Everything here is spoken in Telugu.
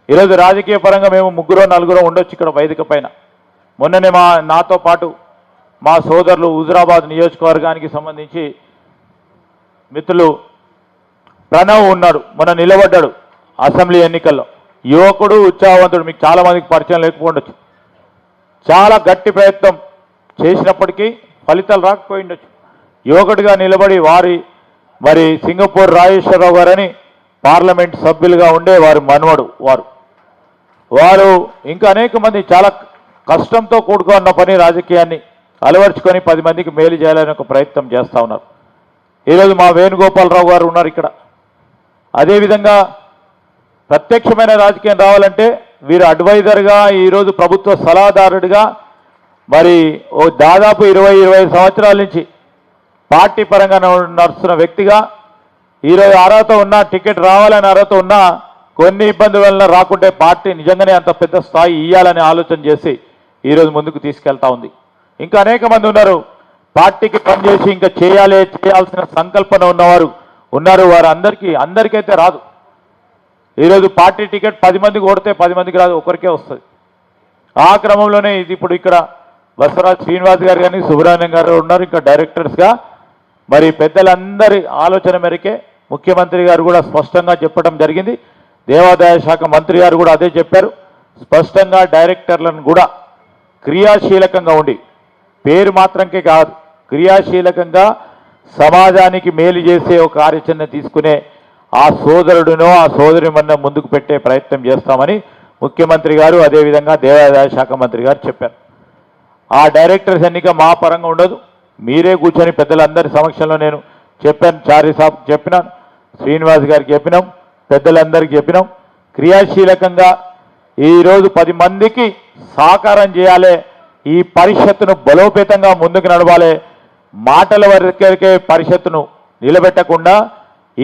ఈరోజు రాజకీయ పరంగా మేము ముగ్గురో నలుగురో ఉండొచ్చు ఇక్కడ వేదిక పైన. మొన్ననే నాతో పాటు మా సోదరులు హుజురాబాద్ నియోజకవర్గానికి సంబంధించి మిత్రులు ప్రణవ్ ఉన్నాడు, మొన్న నిలబడ్డాడు అసెంబ్లీ ఎన్నికల్లో. యువకుడు, ఉత్సాహవంతుడు, మీకు చాలామందికి పరిచయం లేకపోవచ్చు. చాలా గట్టి ప్రయత్నం చేసినప్పటికీ ఫలితాలు రాకపోయిండొచ్చు. యువకుడిగా నిలబడి మరి సింగపూర్ రాజేశ్వరరావు గారని పార్లమెంట్ సభ్యులుగా ఉండే వారి మనవడు వారు ఇంకా అనేక మంది చాలా కష్టంతో కూడుకున్న పని రాజకీయాన్ని అలవర్చుకొని 10 మందికి మేలు చేయాలని ఒక ప్రయత్నం చేస్తూ ఉన్నారు. ఈరోజు మా వేణుగోపాలరావు గారు ఉన్నారు ఇక్కడ. అదేవిధంగా ప్రత్యక్షమైన రాజకీయం రావాలంటే వీరు అడ్వైజర్గా, ఈరోజు ప్రభుత్వ సలహాదారుడిగా మరి దాదాపు 20-25 సంవత్సరాల నుంచి పార్టీ పరంగా నడుస్తున్న వ్యక్తిగా ఈరోజు అర్హత ఉన్నా, టికెట్ రావాలని అర్హత ఉన్నా కొన్ని ఇబ్బందుల వల్ల రాకుంటే పార్టీ నిజంగానే అంత పెద్ద స్థాయి ఇవ్వాలని ఆలోచన చేసి ఈరోజు ముందుకు తీసుకెళ్తా ఉంది. ఇంకా అనేక మంది ఉన్నారు పార్టీకి పనిచేసి ఇంకా చేయాల్సిన సంకల్పన ఉన్నవారు ఉన్నారు. వారు అందరికైతే రాదు. ఈరోజు పార్టీ టికెట్ 10 మందికి కొడితే 10 మందికి రాదు, ఒకరికే వస్తుంది. ఆ క్రమంలోనే ఇది ఇప్పుడు ఇక్కడ బసవరాజ్ శ్రీనివాస్ గారు కానీ సుబ్రహ్మణ్యం గారు ఉన్నారు ఇంకా డైరెక్టర్స్గా. మరి పెద్దలందరి ఆలోచన మేరకే ముఖ్యమంత్రి గారు కూడా స్పష్టంగా చెప్పడం జరిగింది. దేవాదాయ శాఖ మంత్రి గారు కూడా అదే చెప్పారు. స్పష్టంగా డైరెక్టర్లను కూడా క్రియాశీలకంగా ఉండి, పేరు మాత్రంకే కాదు, క్రియాశీలకంగా సమాజానికి మేలు చేసే ఒక కార్యాచరణ తీసుకునే ఆ సోదరుడినో ఆ సోదరిమన్నో ముందుకు పెట్టే ప్రయత్నం చేస్తామని ముఖ్యమంత్రి గారు అదేవిధంగా దేవాదాయ శాఖ మంత్రి గారు చెప్పారు. ఆ డైరెక్టర్స్ ఎన్నిక మా పరంగా ఉండదు, మీరే కూర్చొని పెద్దలందరి సమక్షంలో నేను చెప్పాను. చారి సాబ్ చెప్పినాను, శ్రీనివాస్ గారికి చెప్పినాం, పెద్దలందరికీ చెప్పినాం. క్రియాశీలకంగా ఈరోజు 10 మందికి సహకారం చేయాలి, ఈ పరిషత్తును బలోపేతంగా ముందుకు నడవాలి. మాటల వరకే పరిషత్తును నిలబెట్టకుండా